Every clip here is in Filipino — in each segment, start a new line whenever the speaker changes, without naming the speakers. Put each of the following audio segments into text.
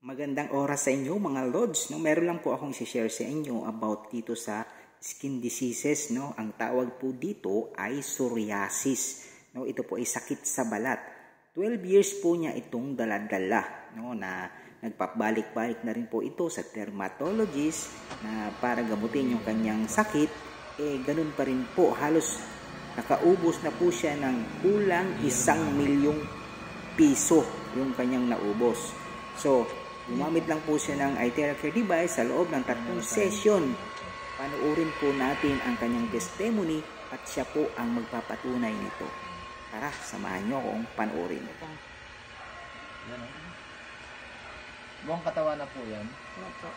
Magandang oras sa inyo mga Lods. No? Meron lang po akong share sa inyo about dito sa skin diseases. No? Ang tawag po dito ay psoriasis. No? Ito po ay sakit sa balat. 12 years po niya itong daladala. No? Na nagpabalik-balik na rin po ito sa dermatologist na para gamutin yung kanyang sakit. Ganun pa rin po. Halos nakaubos na po siya ng kulang 1 milyong piso yung kanyang naubos. So, gumamit lang po siya ng iTerra Care device sa loob ng 3 session. Panuorin po natin ang kanyang testimony at siya po ang magpapatunay nito. Tara, samahan nyo akong panuorin.
Yan o. Buong katawan na po yan.
Opo.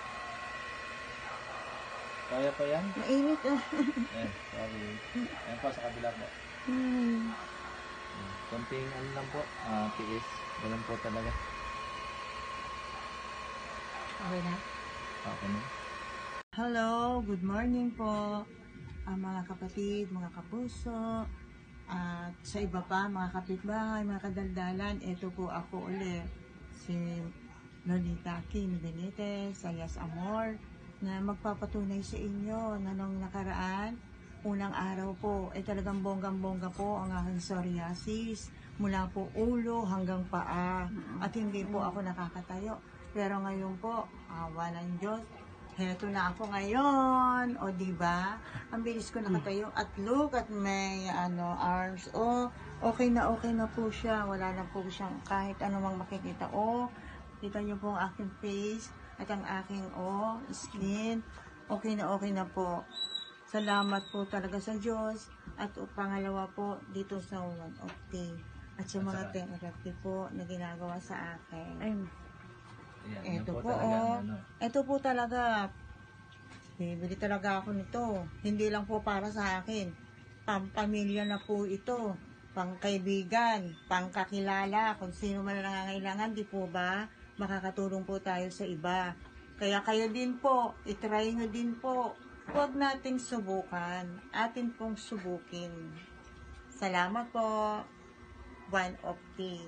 Kaya pa yan?
Mainit ah.
Sorry. Ayan po sa kabila po. Konting ano lang po. Tiis. Ganun po talaga.
Okay na?
Okay na.
Hello, good morning po. Mga kapatid, mga kapuso, at sa iba pa, mga kapitbahay, mga kadaldalan, ito po ako ulit. Si Lolita Kim Benitez, alias Amor, na magpapatunay sa inyo na nung nakaraan, unang araw po, talagang bonggang-bongga po ang aking psoriasis, mula po ulo hanggang paa, at hindi po ako nakakatayo. Pero ngayon po, awa ng Diyos, heto na ako ngayon. O diba? Ang bilis ko nakatayo. At look at my arms. Okay na po siya. Wala na po siyang kahit anumang makikita. Kita niyo po ang aking face at ang aking skin. Okay na po. Salamat po talaga sa Diyos. At pangalawa po, dito sa One of Day. At sa mga therapy po na ginagawa sa akin. Ito po talaga, bibili talaga ako nito. Hindi lang po para sa akin. Pampamilya na po ito. Pangkaibigan, pangkakilala, kung sino man nangangailangan, di po ba? Makakatulong po tayo sa iba. Kaya kayo din po, itry nyo din po. Huwag nating subukan. Atin pong subukin. Salamat po. One of Day.